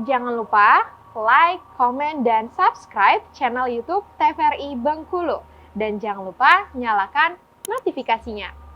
Jangan lupa like, komen, dan subscribe channel YouTube TVRI Bengkulu. Dan jangan lupa nyalakan notifikasinya.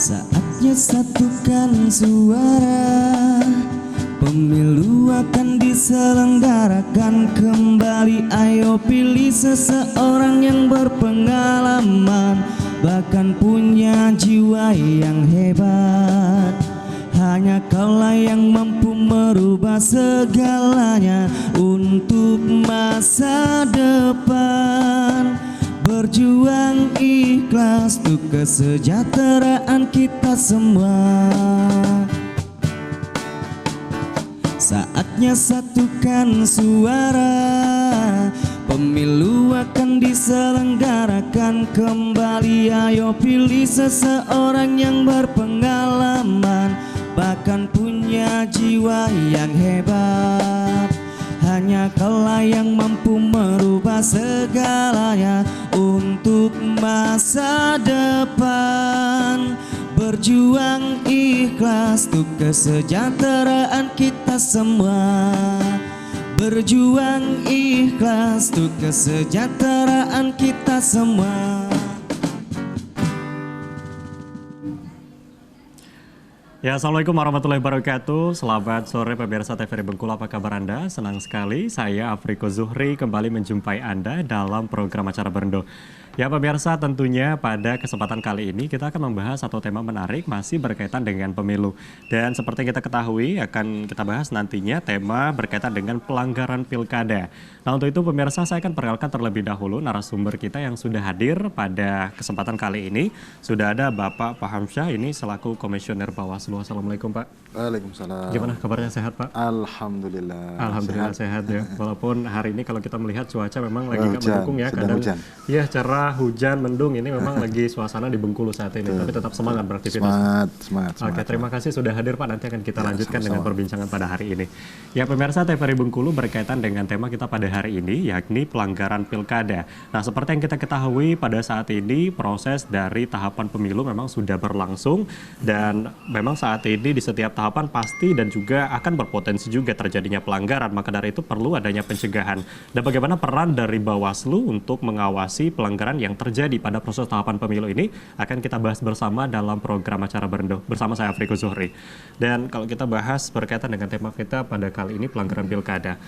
Saatnya satukan suara, pemilu akan diselenggarakan kembali. Ayo pilih seseorang yang berpengalaman, bahkan punya jiwa yang hebat. Hanya kaulah yang mampu merubah segalanya untuk masa depan. Berjuang ikhlas untuk kesejahteraan kita semua. Saatnya satukan suara, pemilu akan diselenggarakan kembali. Ayo pilih seseorang yang berpengalaman, bahkan punya jiwa yang hebat. Hanya kaulah yang mampu merubah segalanya untuk masa depan. Berjuang ikhlas untuk kesejahteraan kita semua. Berjuang ikhlas untuk kesejahteraan kita semua. Ya, Assalamualaikum warahmatullahi wabarakatuh. Selamat sore pemirsa TVRI Bengkulu, apa kabar Anda? Senang sekali saya Afriko Zuhri kembali menjumpai Anda dalam program acara Berendo. Ya pemirsa, tentunya pada kesempatan kali ini kita akan membahas satu tema menarik masih berkaitan dengan pemilu. Dan seperti kita ketahui akan kita bahas nantinya tema berkaitan dengan pelanggaran pilkada. Nah untuk itu pemirsa saya akan perkenalkan terlebih dahulu narasumber kita yang sudah hadir pada kesempatan kali ini. Sudah ada Bapak Paham Syah ini selaku Komisioner Bawaslu. Assalamualaikum Pak. Waalaikumsalam. Gimana kabarnya, sehat Pak? Alhamdulillah. Alhamdulillah sehat ya. Walaupun hari ini kalau kita melihat cuaca memang lagi nggak hujan, mendukung ya. sedang Kadang hujan. ya cerah, hujan, mendung, ini memang lagi suasana di Bengkulu saat ini. Tapi tetap semangat beraktivitas. Semangat. Oke, terima kasih sudah hadir Pak. Nanti akan kita lanjutkan sama-sama. dengan perbincangan pada hari ini. Ya pemirsa, TVRI Bengkulu berkaitan dengan tema kita pada hari ini, yakni pelanggaran pilkada. Nah seperti yang kita ketahui pada saat ini proses dari tahapan pemilu memang sudah berlangsung. Dan memang saat ini di setiap tahapan pasti dan juga akan berpotensi juga terjadinya pelanggaran. Maka dari itu perlu adanya pencegahan. Dan bagaimana peran dari Bawaslu untuk mengawasi pelanggaran yang terjadi pada proses tahapan pemilu ini akan kita bahas bersama dalam program acara Berendo bersama saya Afriko Zuhri. Dan kalau kita bahas berkaitan dengan tema kita pada kali ini pelanggaran pilkada.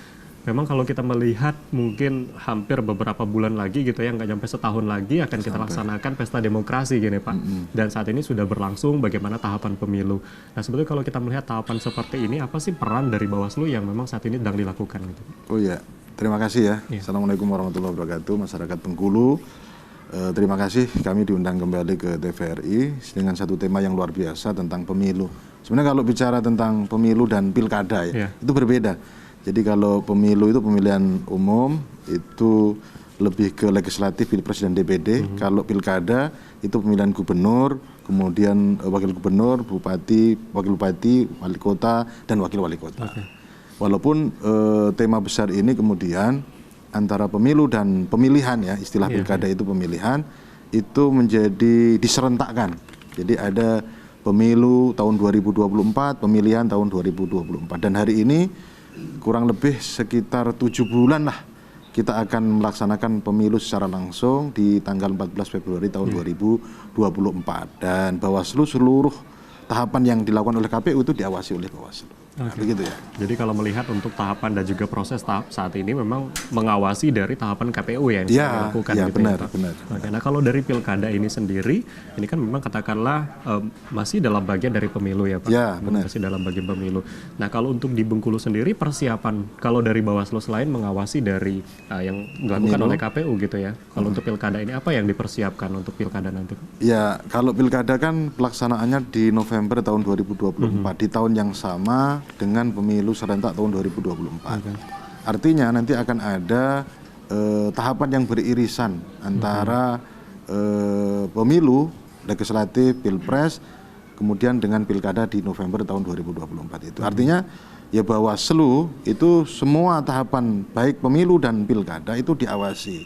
Memang kalau kita melihat mungkin hampir beberapa bulan lagi gitu ya, nggak sampai setahun lagi akan kita laksanakan pesta demokrasi gini Pak. Dan saat ini sudah berlangsung bagaimana tahapan pemilu. Nah sebetulnya kalau kita melihat tahapan seperti ini, apa sih peran dari Bawaslu yang memang saat ini sedang dilakukan gitu? Oh iya, terima kasih ya. Iya. Assalamualaikum warahmatullahi wabarakatuh, masyarakat Bengkulu. Terima kasih kami diundang kembali ke TVRI dengan satu tema yang luar biasa tentang pemilu. Sebenarnya kalau bicara tentang pemilu dan pilkada ya, itu berbeda. Jadi kalau pemilu itu pemilihan umum, itu lebih ke legislatif, pilpres dan DPD. Kalau pilkada itu pemilihan gubernur, kemudian wakil gubernur, bupati, wakil bupati, wali kota, dan wakil wali kota. Walaupun tema besar ini kemudian antara pemilu dan pemilihan ya, istilah pilkada itu pemilihan, itu menjadi diserentakkan. Jadi ada pemilu tahun 2024, pemilihan tahun 2024. Dan hari ini kurang lebih sekitar 7 bulan lah kita akan melaksanakan pemilu secara langsung di tanggal 14 Februari tahun 2024. Dan Bawaslu seluruh tahapan yang dilakukan oleh KPU itu diawasi oleh Bawaslu. Begitu ya. Jadi kalau melihat untuk tahapan dan juga proses tahap saat ini memang mengawasi dari tahapan KPU ya yang sedang dilakukan gitu benar, ya Pak. benar. Oke, nah kalau dari pilkada ini sendiri, ini kan memang katakanlah masih dalam bagian dari pemilu ya Pak. Ya, benar. Masih dalam bagian pemilu. Nah kalau untuk di Bengkulu sendiri persiapan kalau dari Bawaslu selain mengawasi dari yang dilakukan oleh KPU gitu ya. Kalau untuk pilkada ini apa yang dipersiapkan untuk pilkada nanti? Ya, kalau pilkada kan pelaksanaannya di November tahun 2024, di tahun yang sama dengan pemilu serentak tahun 2024. Artinya nanti akan ada tahapan yang beririsan antara pemilu, legislatif, pilpres, kemudian dengan pilkada di November tahun 2024 itu. Artinya ya Bawaslu itu semua tahapan baik pemilu dan pilkada itu diawasi.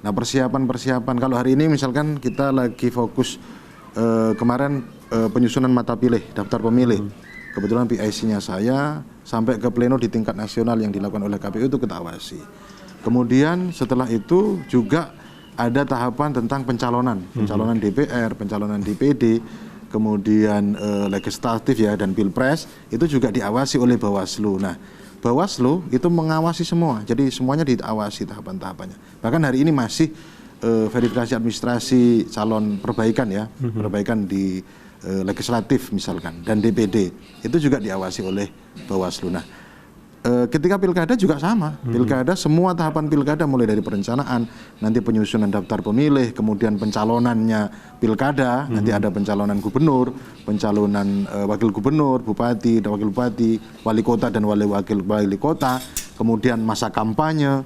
Nah persiapan-persiapan kalau hari ini misalkan kita lagi fokus kemarin penyusunan mata pilih, daftar pemilih. Kebetulan PIC-nya saya sampai ke pleno di tingkat nasional yang dilakukan oleh KPU itu kita awasi. Kemudian setelah itu juga ada tahapan tentang pencalonan DPR, pencalonan DPD, kemudian legislatif ya dan pilpres itu juga diawasi oleh Bawaslu. Nah, Bawaslu itu mengawasi semua, jadi semuanya diawasi tahapan-tahapannya. Bahkan hari ini masih verifikasi administrasi calon perbaikan ya, perbaikan di legislatif misalkan dan DPD itu juga diawasi oleh Bawaslu. Nah, ketika pilkada juga sama, pilkada semua tahapan pilkada mulai dari perencanaan, nanti penyusunan daftar pemilih, kemudian pencalonannya pilkada, nanti ada pencalonan gubernur, pencalonan wakil gubernur, bupati, dan wakil bupati, wali kota dan wali kota, kemudian masa kampanye.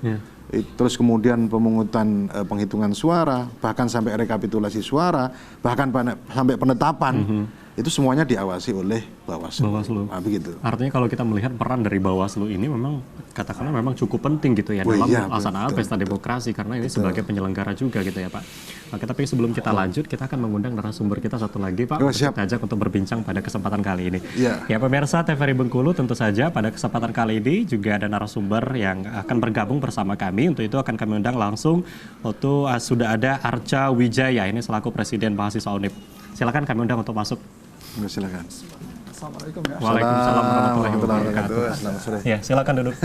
Terus kemudian pemungutan penghitungan suara, bahkan sampai rekapitulasi suara, bahkan sampai penetapan, itu semuanya diawasi oleh Bawaslu. Nah, begitu. Artinya kalau kita melihat peran dari Bawaslu ini memang katakanlah memang cukup penting gitu ya dalam pelaksanaan pesta demokrasi karena ini sebagai penyelenggara juga gitu ya Pak. Oke, tapi sebelum kita lanjut kita akan mengundang narasumber kita satu lagi Pak untuk kita ajak untuk berbincang pada kesempatan kali ini. Ya pemirsa TVRI Bengkulu tentu saja pada kesempatan kali ini juga ada narasumber yang akan bergabung bersama kami. Untuk itu akan kami undang langsung sudah ada Arca Wijaya ini selaku Presiden Mahasiswa UNIP. Silakan kami undang untuk masuk. Silakan. Assalamualaikum ya. Waalaikumsalam warahmatullahi wabarakatuh. Selamat sore. Ya, silakan duduk.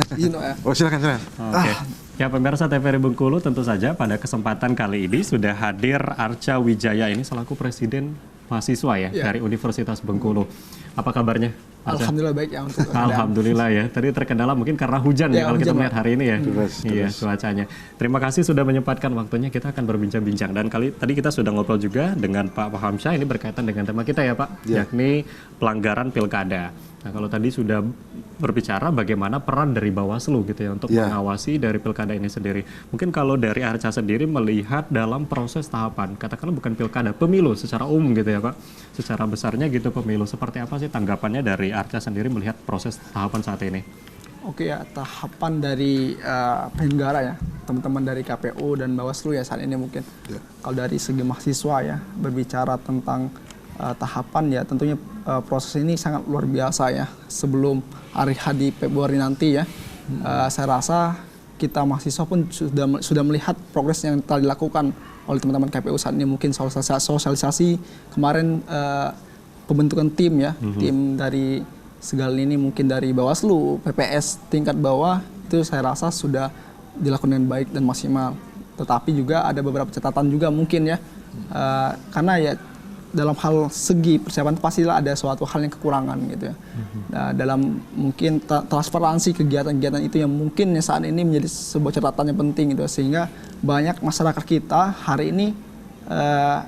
Oh, silakan. Oke. Ya, pemirsa TVRI Bengkulu tentu saja pada kesempatan kali ini sudah hadir Arca Wijaya ini selaku Presiden Mahasiswa ya dari Universitas Bengkulu. Apa kabarnya? Alhamdulillah baik ya untuk Alhamdulillah ya. Tadi terkendala mungkin karena hujan ya kalau kita melihat hari ini ya. Iya, cuacanya. Terima kasih sudah menyempatkan waktunya. Kita akan berbincang-bincang dan tadi kita sudah ngobrol juga dengan Pak Hamsyah ini berkaitan dengan tema kita ya Pak, yakni pelanggaran pilkada. Nah, kalau tadi sudah berbicara bagaimana peran dari Bawaslu gitu ya untuk mengawasi dari pilkada ini sendiri. Mungkin kalau dari Arca sendiri melihat dalam proses tahapan, katakanlah bukan pilkada, pemilu secara umum gitu ya Pak. Secara besarnya gitu pemilu. Seperti apa sih tanggapannya dari Arca sendiri melihat proses tahapan saat ini? Oke ya, tahapan dari penyelenggara ya, teman-teman dari KPU dan Bawaslu ya saat ini mungkin. Kalau dari segi mahasiswa ya, berbicara tentang tahapan ya tentunya proses ini sangat luar biasa ya. Sebelum hari H di Februari nanti ya, saya rasa kita mahasiswa pun sudah melihat progres yang telah dilakukan oleh teman-teman KPU saat ini. Mungkin sosialisasi kemarin pembentukan tim ya, tim dari segala ini mungkin dari Bawaslu, PPS tingkat bawah itu saya rasa sudah dilakukan dengan baik dan maksimal. Tetapi juga ada beberapa catatan juga mungkin ya, karena ya dalam hal segi persiapan pastilah ada suatu hal yang kekurangan gitu ya. Nah, dalam mungkin transparansi kegiatan-kegiatan itu yang mungkin saat ini menjadi sebuah catatan yang penting gitu, sehingga banyak masyarakat kita hari ini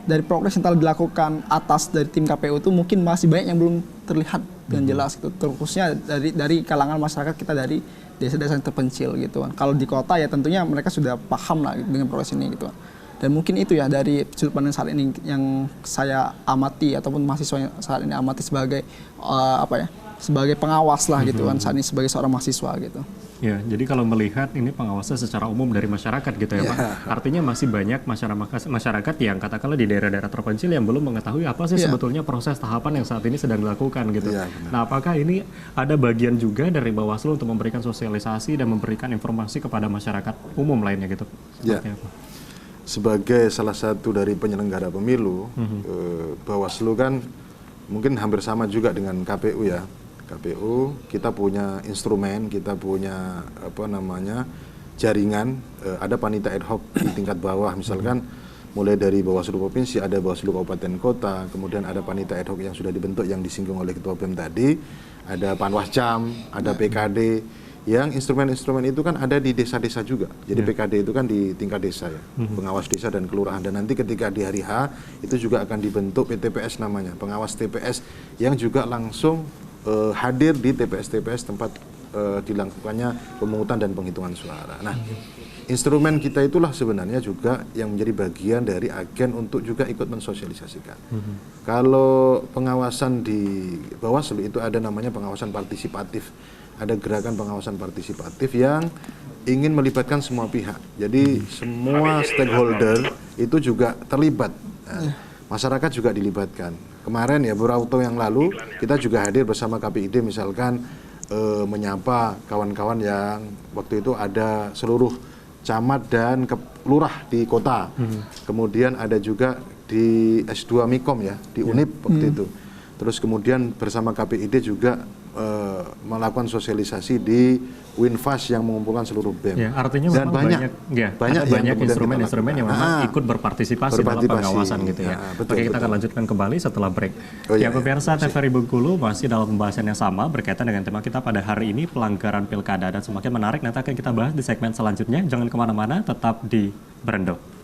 dari progres yang telah dilakukan atas dari tim KPU itu mungkin masih banyak yang belum terlihat dengan jelas gitu, terkhususnya dari kalangan masyarakat kita dari desa-desa yang terpencil gitu kan. Kalau di kota ya tentunya mereka sudah paham lah dengan progres ini gitu kan. Dan mungkin itu ya dari sudut pandang saat ini yang saya amati ataupun mahasiswa yang saat ini amati sebagai sebagai pengawas lah gitu kan, saat ini sebagai seorang mahasiswa gitu. Ya, jadi kalau melihat ini pengawasan secara umum dari masyarakat gitu ya Pak. Artinya masih banyak masyarakat yang katakanlah di daerah-daerah terpencil yang belum mengetahui apa sih sebetulnya proses tahapan yang saat ini sedang dilakukan gitu. Nah, apakah ini ada bagian juga dari Bawaslu untuk memberikan sosialisasi dan memberikan informasi kepada masyarakat umum lainnya gitu? Seperti apa? Sebagai salah satu dari penyelenggara pemilu, Bawaslu kan mungkin hampir sama juga dengan KPU ya. KPU, kita punya instrumen, kita punya jaringan, ada panitia ad hoc di tingkat bawah, misalkan mulai dari Bawaslu Provinsi, ada Bawaslu Kabupaten Kota, kemudian ada panitia ad hoc yang sudah dibentuk yang disinggung oleh Ketua BEM tadi, ada Panwascam, ada PKD, yang instrumen-instrumen itu kan ada di desa-desa juga. Jadi PKD itu kan di tingkat desa ya, pengawas desa dan kelurahan. Dan nanti ketika di hari H itu juga akan dibentuk PTPS namanya, pengawas TPS yang juga langsung hadir di TPS-TPS tempat dilakukannya pemungutan dan penghitungan suara. Nah, instrumen kita itulah sebenarnya juga yang menjadi bagian dari agen untuk juga ikut mensosialisasikan. Kalau pengawasan di Bawaslu itu ada namanya pengawasan partisipatif. Ada gerakan pengawasan partisipatif yang ingin melibatkan semua pihak. Jadi semua stakeholder itu juga terlibat. Nah, masyarakat juga dilibatkan. Kemarin ya beberapa waktu yang lalu kita juga hadir bersama KPID misalkan menyapa kawan-kawan yang waktu itu ada seluruh camat dan lurah di kota. Kemudian ada juga di S2 Mikom ya, di UNIP waktu itu. Terus kemudian bersama KPID juga melakukan sosialisasi di Winfast yang mengumpulkan seluruh BEM. Ya, artinya dan banyak yang instrumen-instrumen yang memang ikut berpartisipasi dalam pengawasan gitu ya. Betul, Oke, kita akan lanjutkan kembali setelah break. Pemirsa TVRI Bengkulu masih dalam pembahasan yang sama berkaitan dengan tema kita pada hari ini, pelanggaran pilkada, dan semakin menarik nanti akan kita bahas di segmen selanjutnya. Jangan kemana-mana, tetap di Berendo.